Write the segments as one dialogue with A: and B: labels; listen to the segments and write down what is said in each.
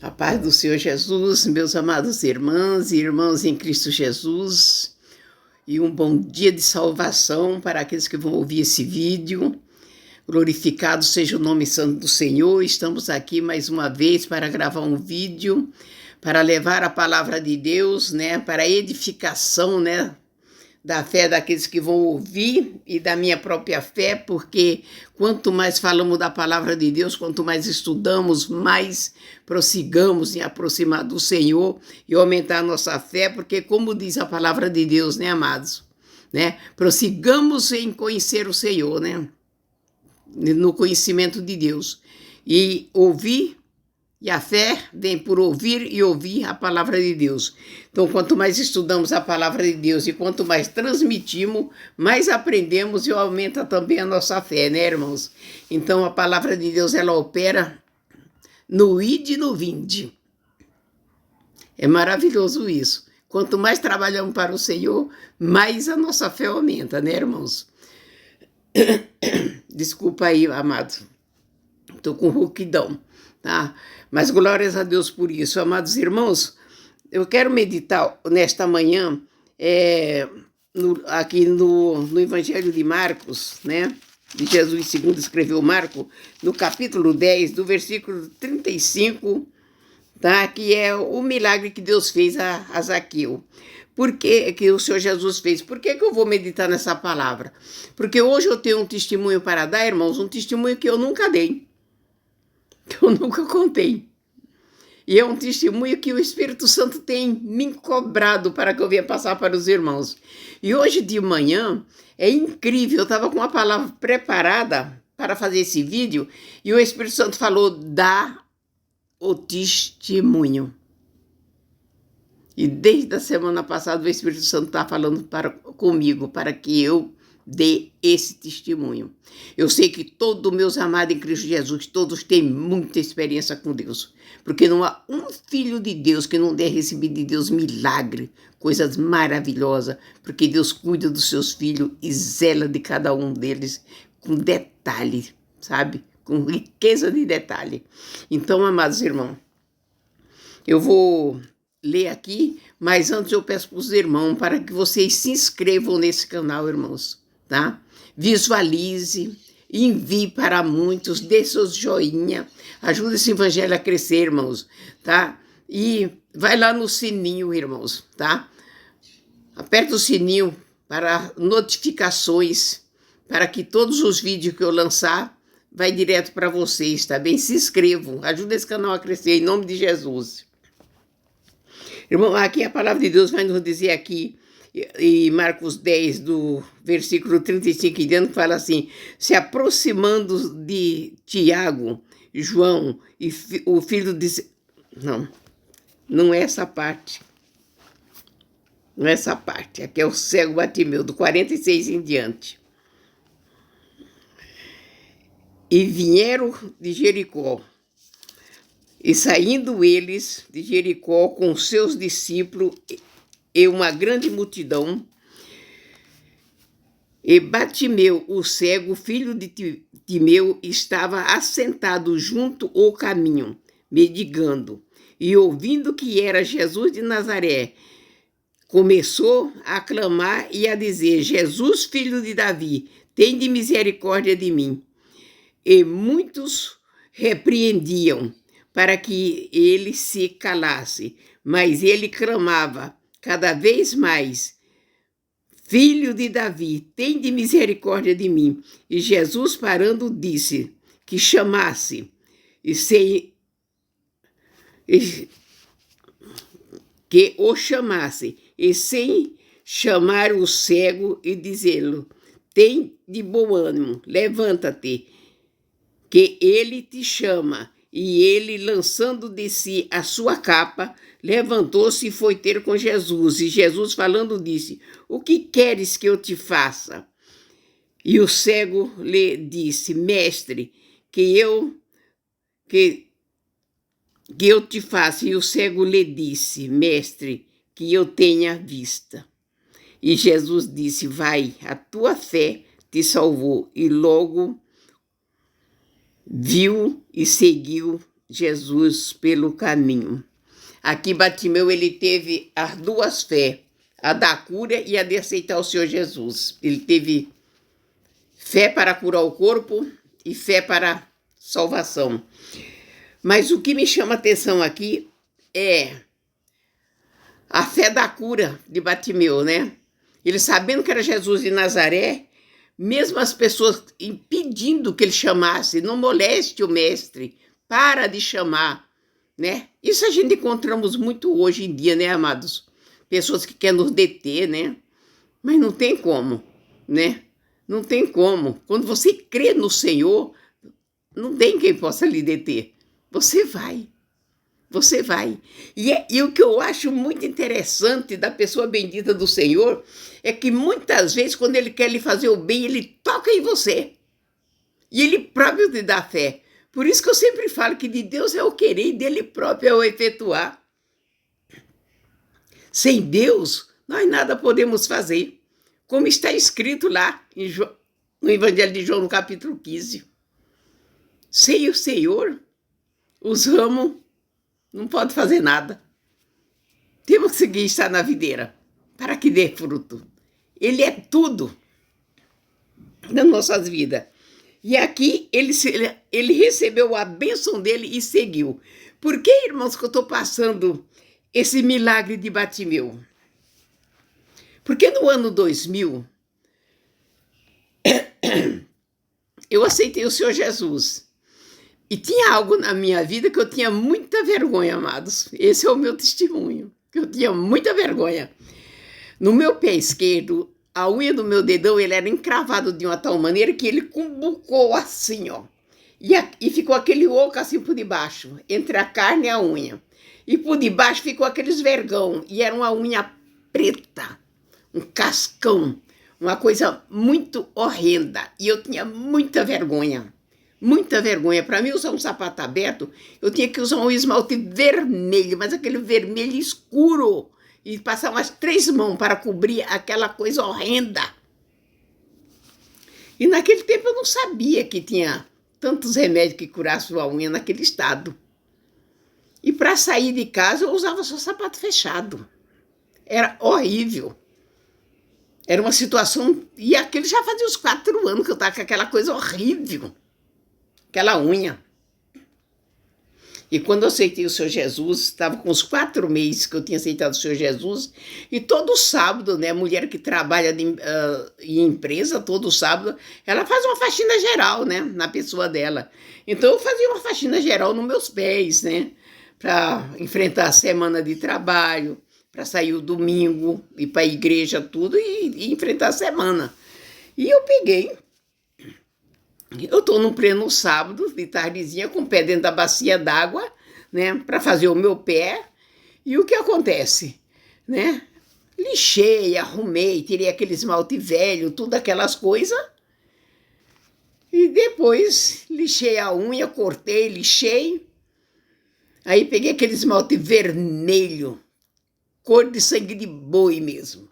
A: A paz do Senhor Jesus, meus amados irmãs e irmãos em Cristo Jesus, e um bom dia de salvação para aqueles que vão ouvir esse vídeo. Glorificado seja o nome santo do Senhor. Estamos aqui mais uma vez para gravar um vídeo, para levar a palavra de Deus, para a edificação, da fé daqueles que vão ouvir e da minha própria fé, porque quanto mais falamos da palavra de Deus, quanto mais estudamos, mais prossigamos em aproximar do Senhor e aumentar a nossa fé, porque como diz a palavra de Deus, amados, prossigamos em conhecer o Senhor, no conhecimento de Deus, e ouvir. E a fé vem por ouvir e ouvir a palavra de Deus. Então, quanto mais estudamos a palavra de Deus e quanto mais transmitimos, mais aprendemos e aumenta também a nossa fé, irmãos? Então, a palavra de Deus, ela opera no ide e no vinde. É maravilhoso isso. Quanto mais trabalhamos para o Senhor, mais a nossa fé aumenta, irmãos? Desculpa aí, amado. Estou com rouquidão, tá? Mas glórias a Deus por isso. Amados irmãos, eu quero meditar nesta manhã aqui no Evangelho de Marcos, de Jesus segundo escreveu Marcos, no capítulo 10, do versículo 35, tá? Que é o milagre que Deus fez a Zaqueu. Por que o Senhor Jesus fez? Por que eu vou meditar nessa palavra? Porque hoje eu tenho um testemunho para dar, irmãos, um testemunho que eu nunca dei, que eu nunca contei. E é um testemunho que o Espírito Santo tem me cobrado para que eu venha passar para os irmãos. E hoje de manhã, é incrível, eu estava com uma palavra preparada para fazer esse vídeo, e o Espírito Santo falou, dá o testemunho. E desde a semana passada, o Espírito Santo está falando comigo, para que eu dê esse testemunho. Eu sei que todos meus amados em Cristo Jesus, todos têm muita experiência com Deus, porque não há um filho de Deus que não tenha recebido de Deus milagre, coisas maravilhosas, porque Deus cuida dos seus filhos e zela de cada um deles com detalhe, sabe? Com riqueza de detalhe. Então, amados irmãos, eu vou ler aqui, mas antes eu peço para os irmãos para que vocês se inscrevam nesse canal, irmãos. Tá? Visualize, envie para muitos, dê seus joinha, ajuda esse evangelho a crescer, irmãos, tá? E vai lá no sininho, irmãos, tá? Aperta o sininho para notificações, para que todos os vídeos que eu lançar vai direto para vocês, tá bem? Se inscrevam, ajuda esse canal a crescer, em nome de Jesus. Irmão, aqui a palavra de Deus vai nos dizer aqui, e Marcos 10, do versículo 35 em diante, fala assim, se aproximando de Tiago, João, e o filho de... Não é essa parte. Não é essa parte. Aqui é o cego Bartimeu, do 46 em diante. E vieram de Jericó. E saindo eles de Jericó com seus discípulos e uma grande multidão, e Bartimeu, o cego, filho de Timeu, estava assentado junto ao caminho, mendigando, e ouvindo que era Jesus de Nazaré, começou a clamar e a dizer, Jesus, filho de Davi, tende misericórdia de mim. E muitos repreendiam para que ele se calasse, mas ele clamava cada vez mais, filho de Davi, tende misericórdia de mim. E Jesus, parando, disse que chamasse, que o chamasse, e sem chamar o cego e dizê-lo, tem de bom ânimo, levanta-te, que ele te chama. E ele, lançando de si a sua capa, levantou-se e foi ter com Jesus. E Jesus, falando, disse, o que queres que eu te faça? E o cego lhe disse, mestre, que eu te faça. E o cego lhe disse, mestre, que eu tenha vista. E Jesus disse, vai, a tua fé te salvou. E logo viu e seguiu Jesus pelo caminho. Aqui Bartimeu, ele teve as duas fés, a da cura e a de aceitar o Senhor Jesus. Ele teve fé para curar o corpo e fé para salvação. Mas o que me chama a atenção aqui é a fé da cura de Bartimeu, né? Ele sabendo que era Jesus de Nazaré, mesmo as pessoas impedindo que ele chamasse, não moleste o mestre, para de chamar, né? Isso a gente encontramos muito hoje em dia, né, amados? Pessoas que querem nos deter, né? Mas não tem como, né? Não tem como. Quando você crê no Senhor, não tem quem possa lhe deter. Você vai. Você vai. E o que eu acho muito interessante da pessoa bendita do Senhor é que muitas vezes, quando Ele quer lhe fazer o bem, Ele toca em você. E Ele próprio te dá fé. Por isso que eu sempre falo que de Deus é o querer e dele próprio é o efetuar. Sem Deus, nós nada podemos fazer. Como está escrito lá no Evangelho de João, no capítulo 15. Sem o Senhor, os ramos não podem fazer nada. Temos que estar na videira para que dê fruto. Ele é tudo nas nossas vidas. E aqui ele recebeu a bênção dele e seguiu. Por que, irmãos, que eu estou passando esse milagre de Bartimeu? Porque no ano 2000, eu aceitei o Senhor Jesus. E tinha algo na minha vida que eu tinha muita vergonha, amados. Esse é o meu testemunho, que eu tinha muita vergonha. No meu pé esquerdo, a unha do meu dedão, ele era encravado de uma tal maneira que ele cumbucou assim, ó. E ficou aquele oco assim por debaixo, entre a carne e a unha. E por debaixo ficou aqueles vergão, e era uma unha preta, um cascão, uma coisa muito horrenda. E eu tinha muita vergonha. Muita vergonha. Para mim, usar um sapato aberto, eu tinha que usar um esmalte vermelho, mas aquele vermelho escuro. E passar umas 3 mãos para cobrir aquela coisa horrenda. E naquele tempo eu não sabia que tinha tantos remédios que curassem a unha naquele estado. E para sair de casa eu usava só sapato fechado. Era horrível. Era uma situação... E aquele já fazia uns 4 anos que eu estava com aquela coisa horrível. Aquela unha. E quando eu aceitei o Senhor Jesus, estava com uns 4 meses que eu tinha aceitado o Senhor Jesus, e todo sábado, né, a mulher que trabalha em empresa, todo sábado, ela faz uma faxina geral, né, na pessoa dela. Então eu fazia uma faxina geral nos meus pés, né, para enfrentar a semana de trabalho, para sair o domingo, ir para a igreja, tudo, e enfrentar a semana. E eu peguei. Eu estou no pleno sábado, de tardezinha, com o pé dentro da bacia d'água, né, para fazer o meu pé. E o que acontece? Né? Lixei, arrumei, tirei aquele esmalte velho, tudo aquelas coisas. E depois lixei a unha, cortei, lixei. Aí peguei aquele esmalte vermelho, cor de sangue de boi mesmo.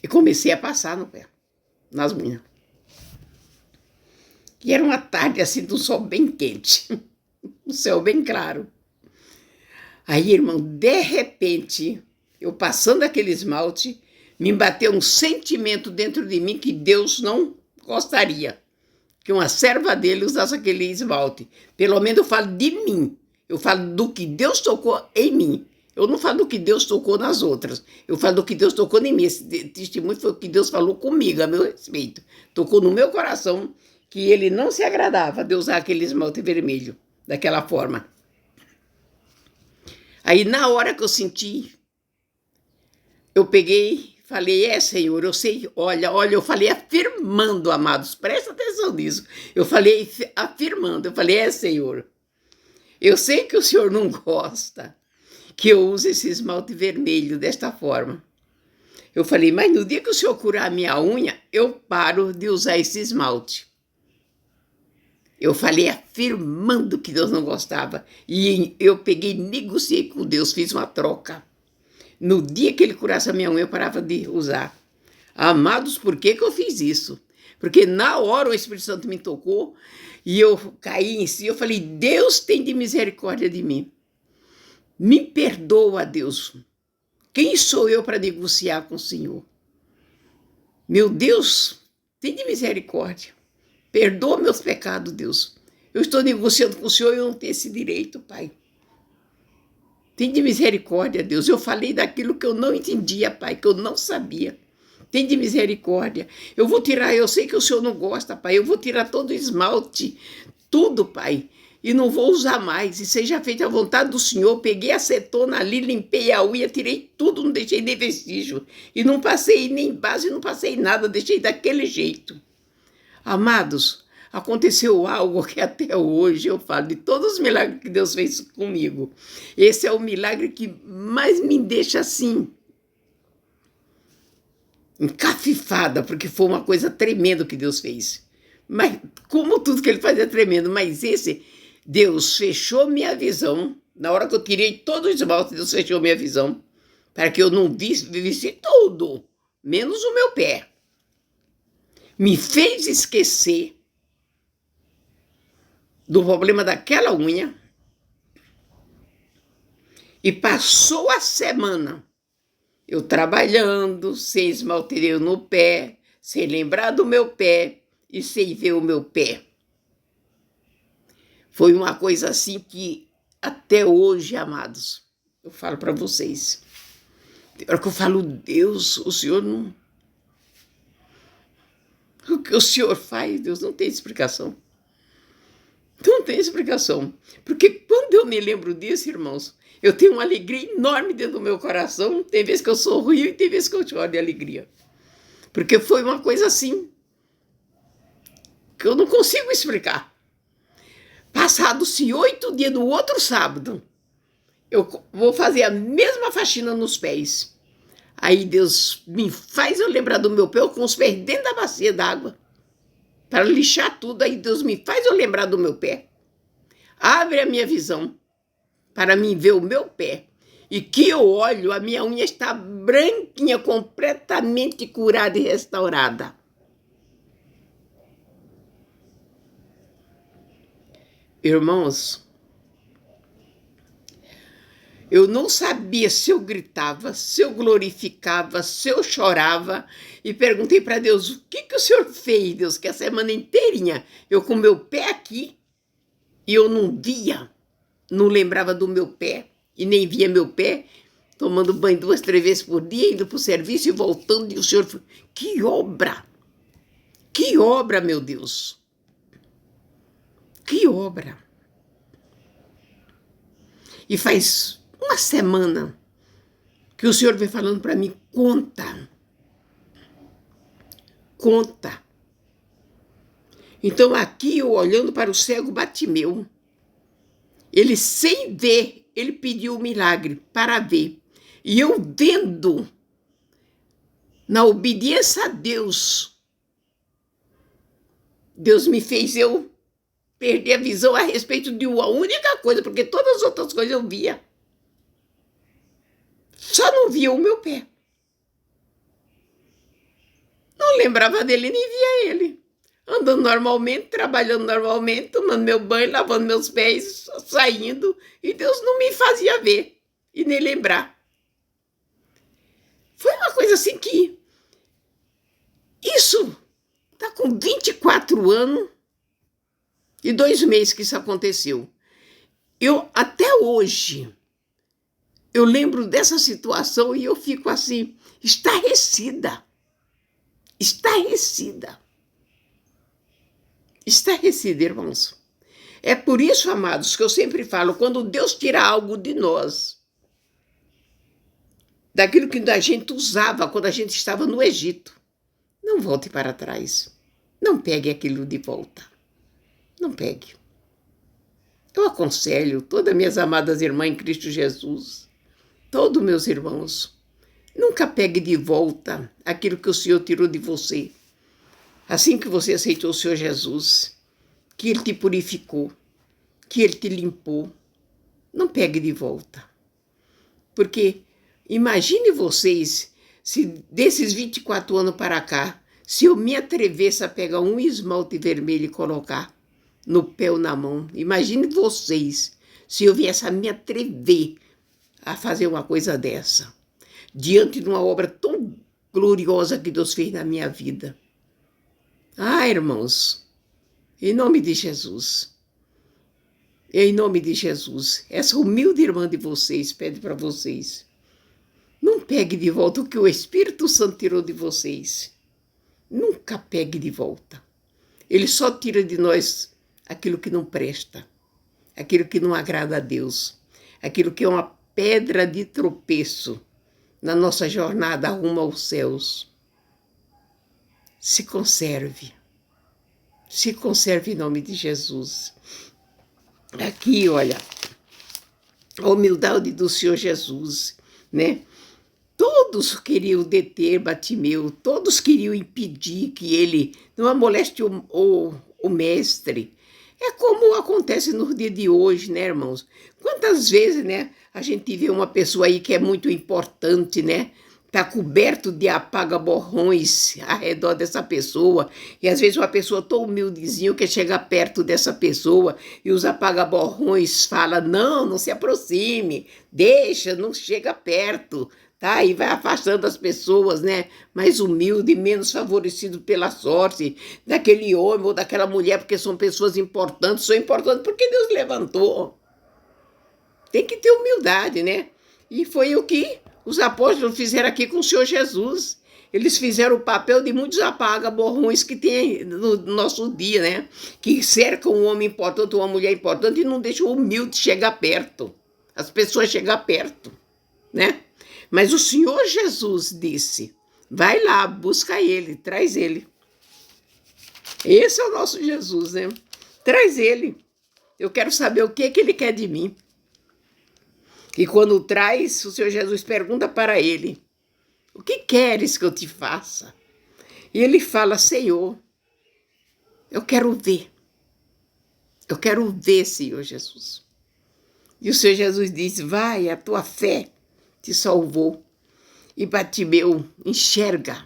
A: E comecei a passar no pé, nas unhas. E era uma tarde assim, do sol bem quente, o céu bem claro. Aí, irmão, de repente, eu passando aquele esmalte, me bateu um sentimento dentro de mim que Deus não gostaria que uma serva dele usasse aquele esmalte. Pelo menos eu falo de mim, eu falo do que Deus tocou em mim. Eu não falo do que Deus tocou nas outras, eu falo do que Deus tocou em mim. Esse testemunho foi o que Deus falou comigo, a meu respeito. Tocou no meu coração, que ele não se agradava de usar aquele esmalte vermelho, daquela forma. Aí, na hora que eu senti, eu peguei, falei, Senhor, eu sei, olha, eu falei afirmando, amados, presta atenção nisso. Eu falei afirmando, eu falei, Senhor, eu sei que o Senhor não gosta que eu use esse esmalte vermelho desta forma. Eu falei, mas no dia que o Senhor curar a minha unha, eu paro de usar esse esmalte. Eu falei afirmando que Deus não gostava. E eu peguei, negociei com Deus, fiz uma troca. No dia que ele curasse a minha unha, eu parava de usar. Amados, por que eu fiz isso? Porque na hora o Espírito Santo me tocou e eu caí em si, eu falei, Deus tem de misericórdia de mim. Me perdoa, Deus. Quem sou eu para negociar com o Senhor? Meu Deus, tem de misericórdia. Perdoa meus pecados, Deus. Eu estou negociando com o Senhor e eu não tenho esse direito, Pai. Tem de misericórdia, Deus. Eu falei daquilo que eu não entendia, Pai, que eu não sabia. Tem de misericórdia. Eu vou tirar, eu sei que o Senhor não gosta, Pai. Eu vou tirar todo o esmalte, tudo, Pai. E não vou usar mais. E seja feita a vontade do Senhor. Peguei a acetona ali, limpei a unha, tirei tudo, não deixei nem vestígio. E não passei nem base, não passei nada, deixei daquele jeito. Amados, aconteceu algo que até hoje eu falo de todos os milagres que Deus fez comigo. Esse é o milagre que mais me deixa assim, encafifada, porque foi uma coisa tremenda que Deus fez. Mas como tudo que ele faz é tremendo, mas esse, Deus fechou minha visão. Na hora que eu tirei todo o esmalte, Deus fechou minha visão, para que eu não visse tudo, menos o meu pé. Me fez esquecer do problema daquela unha e passou a semana eu trabalhando, sem esmalteio no pé, sem lembrar do meu pé e sem ver o meu pé. Foi uma coisa assim que até hoje, amados, eu falo para vocês. Tem hora que eu falo, Deus, o Senhor não... O que o Senhor faz, Deus, não tem explicação. Não tem explicação. Porque quando eu me lembro disso, irmãos, eu tenho uma alegria enorme dentro do meu coração. Tem vezes que eu sorrio e tem vezes que eu choro de alegria. Porque foi uma coisa assim que eu não consigo explicar. Passados-se 8 dias do outro sábado, eu vou fazer a mesma faxina nos pés. Aí Deus me faz eu lembrar do meu pé, eu com os pés dentro da bacia d'água, para lixar tudo. Aí Deus me faz eu lembrar do meu pé. Abre a minha visão para mim ver o meu pé. E que eu olho, a minha unha está branquinha, completamente curada e restaurada. Irmãos, eu não sabia se eu gritava, se eu glorificava, se eu chorava. E perguntei para Deus, o que o Senhor fez, Deus, que a semana inteirinha eu com meu pé aqui e eu não via, não lembrava do meu pé e nem via meu pé, tomando banho 2, 3 vezes por dia, indo para o serviço e voltando. E o Senhor falou, que obra, meu Deus, que obra. E faz uma semana que o Senhor vem falando para mim, conta. Então aqui eu olhando para o cego Batimeu, ele sem ver, ele pediu o milagre para ver. E eu vendo, na obediência a Deus, Deus me fez eu perder a visão a respeito de uma única coisa, porque todas as outras coisas eu via. Só não via o meu pé. Não lembrava dele, nem via ele. Andando normalmente, trabalhando normalmente, tomando meu banho, lavando meus pés, saindo. E Deus não me fazia ver e nem lembrar. Foi uma coisa assim que... Isso está com 24 anos e 2 meses que isso aconteceu. Eu, até hoje, eu lembro dessa situação e eu fico assim, estarrecida. Estarrecida, irmãos. É por isso, amados, que eu sempre falo, quando Deus tira algo de nós, daquilo que a gente usava quando a gente estava no Egito, não volte para trás. Não pegue aquilo de volta. Não pegue. Eu aconselho todas minhas amadas irmãs em Cristo Jesus, todos meus irmãos, nunca pegue de volta aquilo que o Senhor tirou de você. Assim que você aceitou o Senhor Jesus, que Ele te purificou, que Ele te limpou, não pegue de volta. Porque imagine vocês, se desses 24 anos para cá, Se eu me atrevesse a pegar um esmalte vermelho e colocar no pé ou na mão, imagine vocês, se eu viesse a me atrever a fazer uma coisa dessa, diante de uma obra tão gloriosa que Deus fez na minha vida. Ah, irmãos, em nome de Jesus, em nome de Jesus, essa humilde irmã de vocês pede para vocês, não pegue de volta o que o Espírito Santo tirou de vocês. Nunca pegue de volta. Ele só tira de nós aquilo que não presta, aquilo que não agrada a Deus, aquilo que é uma pedra de tropeço na nossa jornada rumo aos céus. Se conserve em nome de Jesus. Aqui, olha, a humildade do Senhor Jesus, né? Todos queriam deter Bartimeu, todos queriam impedir que ele não amoleste o mestre. É como acontece no dia de hoje, né, irmãos? Quantas vezes, né, a gente vê uma pessoa aí que é muito importante, né? Está coberto de apaga-borrões ao redor dessa pessoa. E às vezes uma pessoa tão humildezinha que chega perto dessa pessoa e os apaga-borrões falam, não se aproxime, deixa, não chega perto. Tá? E vai afastando as pessoas, né, mais humildes, menos favorecidos pela sorte daquele homem ou daquela mulher, porque são pessoas importantes, são importantes porque Deus levantou. Tem que ter humildade, né? E foi o que os apóstolos fizeram aqui com o Senhor Jesus. Eles fizeram o papel de muitos apaga-borrões que tem no nosso dia, né? Que cercam um homem importante, uma mulher importante e não deixam o humilde chegar perto. As pessoas chegar perto, né? Mas o Senhor Jesus disse, vai lá, busca ele, traz ele. Esse é o nosso Jesus, né? Traz ele. Eu quero saber o que ele quer de mim. E quando traz, o Senhor Jesus pergunta para ele, o que queres que eu te faça? E ele fala, Senhor, eu quero ver. Eu quero ver, Senhor Jesus. E o Senhor Jesus diz, vai, a tua fé te salvou. E Bartimeu enxerga,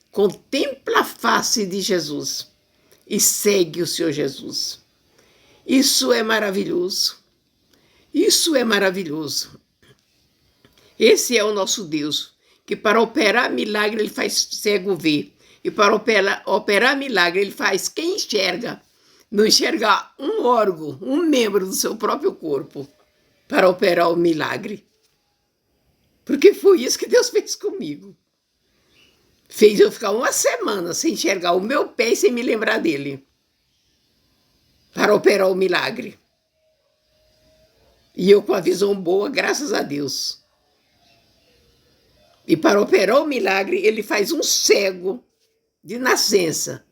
A: contempla a face de Jesus e segue o Senhor Jesus. Isso é maravilhoso. Isso é maravilhoso. Esse é o nosso Deus, que para operar milagre ele faz cego ver. E para operar milagre ele faz quem enxerga, não enxergar um órgão, um membro do seu próprio corpo, para operar o milagre. Porque foi isso que Deus fez comigo. Fez eu ficar uma semana sem enxergar o meu pé e sem me lembrar dele. Para operar o milagre. E eu com a visão boa, graças a Deus. E para operar o milagre, ele faz um cego de nascença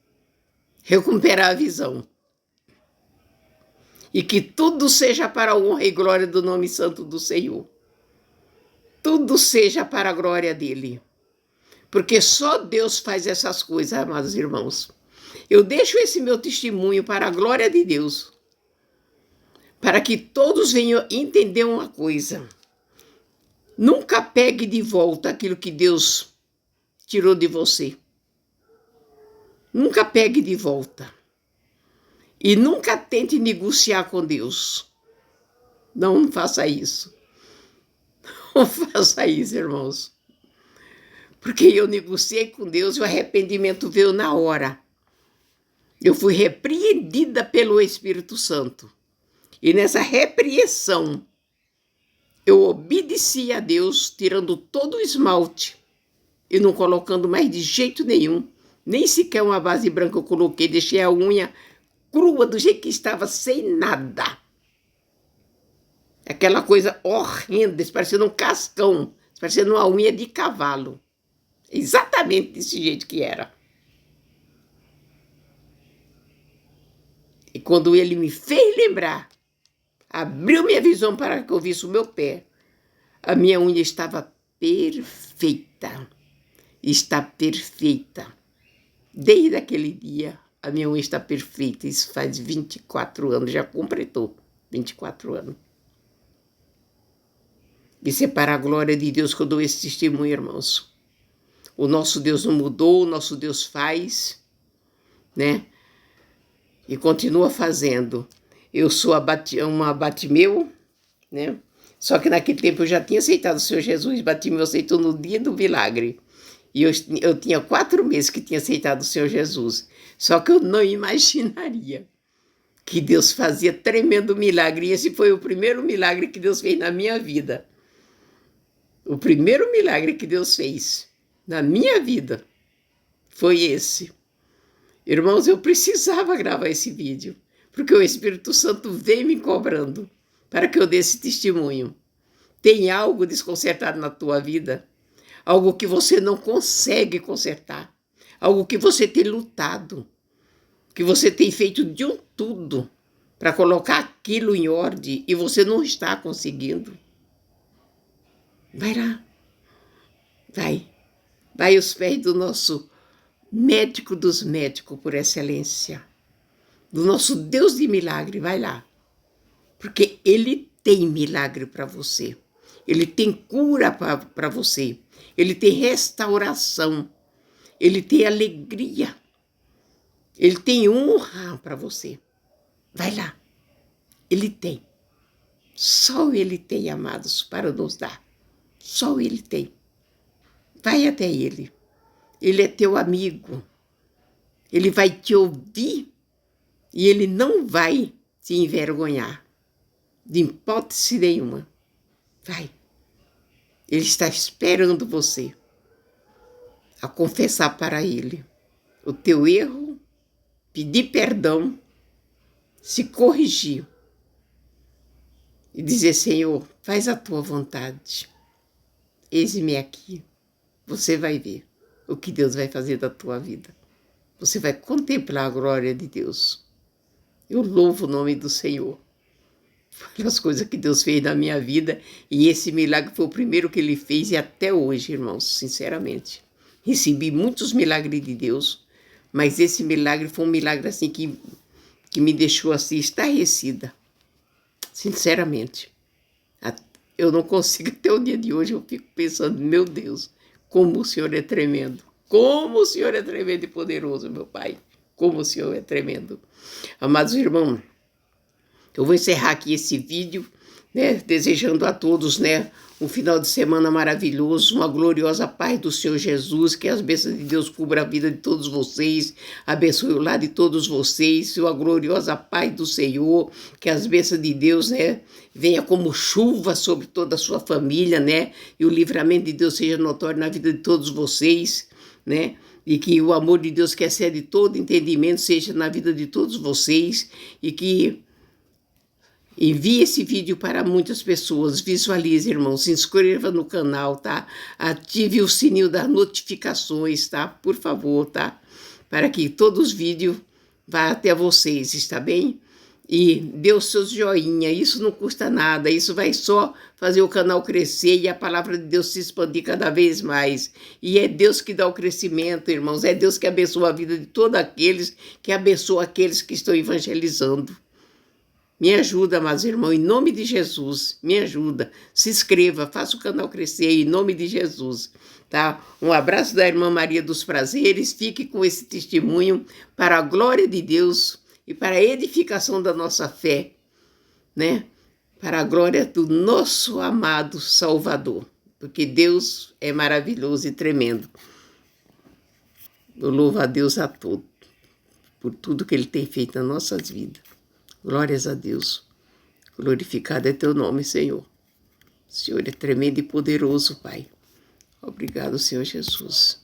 A: recuperar a visão. E que tudo seja para a honra e glória do nome santo do Senhor. Tudo seja para a glória dele. Porque só Deus faz essas coisas, amados irmãos. Eu deixo esse meu testemunho para a glória de Deus. Para que todos venham entender uma coisa. Nunca pegue de volta aquilo que Deus tirou de você. Nunca pegue de volta. E nunca tente negociar com Deus. Não faça isso. Não faça isso, irmãos. Porque eu negociei com Deus e o arrependimento veio na hora. Eu fui repreendida pelo Espírito Santo. E nessa repreensão, eu obedeci a Deus, tirando todo o esmalte e não colocando mais de jeito nenhum. Nem sequer uma base branca eu coloquei, deixei a unha crua do jeito que estava, sem nada. Aquela coisa horrenda, parecendo um cascão, parecendo uma unha de cavalo. Exatamente desse jeito que era. E quando ele me fez lembrar, abriu minha visão para que eu visse o meu pé, a minha unha estava perfeita. Está perfeita. Desde aquele dia, a minha unha está perfeita. Isso faz 24 anos, já completou 24 anos. Isso é para a glória de Deus que eu dou esse testemunho, irmãos. O nosso Deus não mudou, o nosso Deus faz, né? E continua fazendo. Eu sou uma Batimeu, né? Só que naquele tempo eu já tinha aceitado o Senhor Jesus. Batimeu aceitou no dia do milagre. E eu tinha 4 meses que tinha aceitado o Senhor Jesus. Só que eu não imaginaria que Deus fazia tremendo milagre. E esse foi o primeiro milagre que Deus fez na minha vida. O primeiro milagre que Deus fez na minha vida foi esse. Irmãos, eu precisava gravar esse vídeo, porque o Espírito Santo veio me cobrando para que eu desse testemunho. Tem algo desconcertado na tua vida? Algo que você não consegue consertar? Algo que você tem lutado? Que você tem feito de um tudo para colocar aquilo em ordem e você não está conseguindo? Vai lá. Vai aos pés do nosso médico dos médicos por excelência, do nosso Deus de milagre, vai lá. Porque Ele tem milagre para você. Ele tem cura para você. Ele tem restauração. Ele tem alegria. Ele tem honra para você. Vai lá. Ele tem. Só Ele tem, amados, para nos dar. Só Ele tem. Vai até Ele. Ele é teu amigo. Ele vai te ouvir e Ele não vai te envergonhar. De hipótese nenhuma. Vai. Ele está esperando você a confessar para Ele o teu erro, pedir perdão, se corrigir e dizer: Senhor, faz a tua vontade. Eis-me aqui. Você vai ver o que Deus vai fazer da tua vida. Você vai contemplar a glória de Deus. Eu louvo o nome do Senhor pelas coisas que Deus fez na minha vida, e esse milagre foi o primeiro que Ele fez, e até hoje, irmãos, sinceramente. Recebi muitos milagres de Deus, mas esse milagre foi um milagre assim que me deixou assim estarrecida. Sinceramente. Eu não consigo, até o dia de hoje, eu fico pensando: meu Deus, como o Senhor é tremendo. Como o Senhor é tremendo e poderoso, meu Pai. Como o Senhor é tremendo. Amados irmãos, eu vou encerrar aqui esse vídeo, né, desejando a todos, né, um final de semana maravilhoso, uma gloriosa paz do Senhor Jesus, que as bênçãos de Deus cubra a vida de todos vocês, abençoe o lar de todos vocês, uma gloriosa paz do Senhor, que as bênçãos de Deus, né, venha como chuva sobre toda a sua família, né, e o livramento de Deus seja notório na vida de todos vocês, né, e que o amor de Deus que excede todo entendimento seja na vida de todos vocês, e que envie esse vídeo para muitas pessoas, visualize, irmão, se inscreva no canal, tá? Ative o sininho das notificações, tá? Por favor, tá? Para que todos os vídeos vá até vocês, está bem? E dê os seus joinha, isso não custa nada, isso vai só fazer o canal crescer e a palavra de Deus se expandir cada vez mais. E é Deus que dá o crescimento, irmãos, é Deus que abençoa a vida de todos aqueles que abençoa aqueles que estão evangelizando. Me ajuda, meus irmãos, em nome de Jesus, me ajuda. Se inscreva, faça o canal crescer, em nome de Jesus, tá? Um abraço da irmã Maria dos Prazeres, fique com esse testemunho para a glória de Deus e para a edificação da nossa fé, né? Para a glória do nosso amado Salvador, porque Deus é maravilhoso e tremendo. Eu louvo a Deus a todos, por tudo que Ele tem feito nas nossas vidas. Glórias a Deus. Glorificado é teu nome, Senhor. O Senhor é tremendo e poderoso, Pai. Obrigado, Senhor Jesus.